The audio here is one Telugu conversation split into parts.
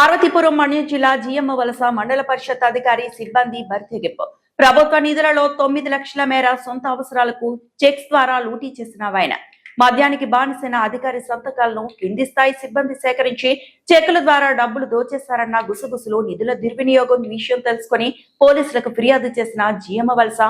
పార్వతీపురం మన్యం జిల్లా జిఎమ్మ వలస మండల పరిషత్ అధికారి సిబ్బంది బరితెగింపు. ప్రభుత్వ నిధులలో 9 లక్షల మేర సొంత అవసరాలకు చెక్స్ ద్వారా లూటీ చేసిన ఆయన మద్యానికి బానిసైన అధికారి సంతకాలను కింది స్థాయి సిబ్బంది సేకరించి చెక్కుల ద్వారా డబ్బులు దోచేశారన్న గుసగుసలు నిధుల దుర్వినియోగం విషయం తెలుసుకుని పోలీసులకు ఫిర్యాదు చేసిన జిఎమ్మ వలస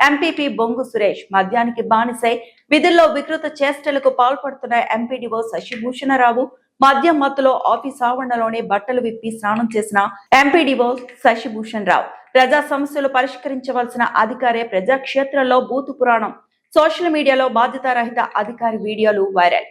ఎంపీపీ బొంగు సురేష్ మద్యానికి బానిసై విధుల్లో వికృత చేష్టలకు పాల్పడుతున్న ఎంపీడీఓ శశిభూషణరావు మద్యం మత్తులో ఆఫీస్ ఆవరణలోనే బట్టలు విప్పి స్నానం చేసిన ఎంపీడీఓ శశిభూషణ్ రావు ప్రజా సమస్యలు పరిష్కరించవలసిన అధికారే ప్రజాక్షేత్రంలో బూతు పురాణం. సోషల్ మీడియాలో బాధ్యతారహిత అధికారి వీడియోలు వైరల్.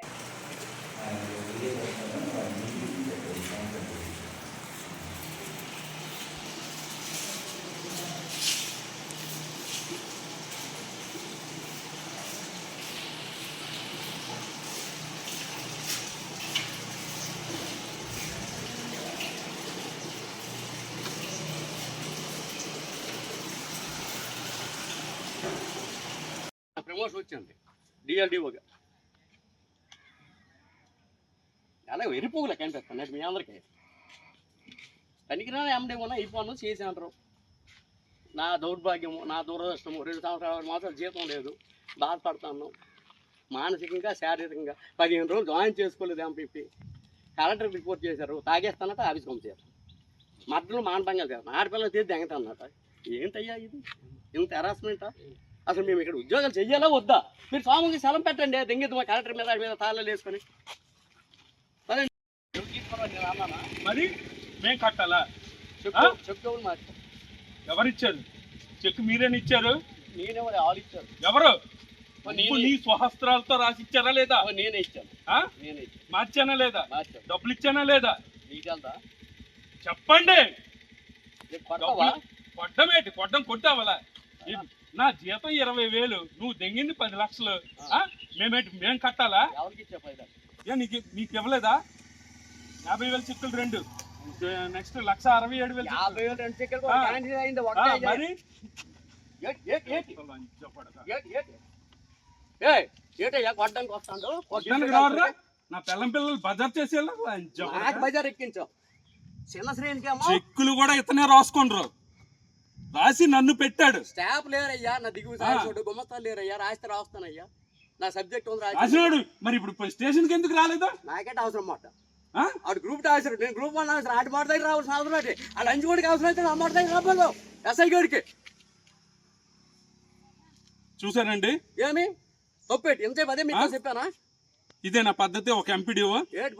ప్రమోషన్ వచ్చింది డిఎల్డిఓగా. అలాగే వెరిపోగులే కనిపిస్తాను మీ అందరికీ. పనికిరాని ఎండేమన్నా అయిపోను చేసి అంటారు. నా దౌర్భాగ్యము, నా దురదృష్టము. 2 సంవత్సరాలు మాత్రం జీతం లేదు, బాధపడతాను మానసికంగా, శారీరకంగా. 15 రోజులు జాయిన్ చేసుకోలేదు ఎంపీపీ. కలెక్టర్ రిపోర్ట్ చేశారు, తాగేస్తానట ఆఫీస్ పంపించారు. మధ్యలో మానభంగా చేస్తాను. ఆడపిల్లలు తీసి దెంగతానట. ఏంటయ్యా ఇది? ఇంత హెరాస్మెంటా? అసలు మేము ఇక్కడ ఉద్యోగాలు చెయ్యాలా వద్దా? మీరు స్వామికి స్థలం పెట్టండి, దెంగెద్దు కలెక్టర్ మీద తాళాలు వేసుకొని. మరి మేము కట్టాలా? చెప్తావు మరి. ఎవరిచ్చారు చెక్? మీరేని ఇచ్చారు? నేనే వాళ్ళు ఇచ్చారు. ఎవరు? నీ స్వహస్త్రాలతో రాసి ఇచ్చారా లేదా? నేనే ఇచ్చాను. మార్చానా లేదా? డబ్బులు ఇచ్చానా లేదా? నీకెళ్తా చెప్పండి. కొట్టం కొట్టావలా? నా జీతం 20,000, నువ్వు దెంగింది 10 లక్షలు. మేము కట్టాలా? నీకు ఇవ్వలేదా? 50,000 చెక్కులు 2, నెక్స్ట్ 1,67,000. మరి నా పిల్లలు బజార్ చేసేలా బజార్ ఎక్కించావు. చిన్న శ్రేణికి చెక్కులు కూడా ఇతనే రాసుకుంటారు. రాసి నన్ను పెట్టాడు. స్టాఫ్ లేరయ్యా, నా దిగుడు గుమ్మస్తాలు లేరయ్యా. రాస్తే రాస్తానయ్యా, నా సబ్జెక్ట్ ఉంది రాసినాడు. మరి ఇప్పుడు స్టేషన్ కి ఎందుకు రాలేదా? నాకంటే అవసరం మాట. ఆడు గ్రూప్ అవసరం, నేను గ్రూప్ 1 అవసరం. ఆడి మాట దగ్గర రావాల్సిన అవసరం అయితే ఆ లంచ్ గోడికి అవసరం అయితే నా మాట దగ్గర రాబోదు. ఎస్ఐ గడికి చూసానండి. ఏమి తప్పేటి ఎంత అదే మీకు చెప్పానా? ఇదే నా పద్ధతి ఒక ఎంపీడీఓ? ఏది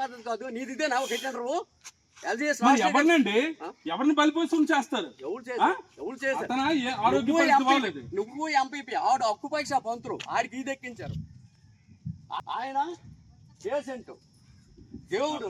పద్ధతి కాదు నీది. ఇదే నా ఒక హెచ్చరు. ఎవరినండి ఎవరిని బలిపోసం చేస్తారు? నువ్వు ఎంపీపీ ఆడు హక్కు పరీక్ష పంతులు ఆడికి ఇది ఎక్కించారు. ఆయన పేషెంట్ దేవుడు.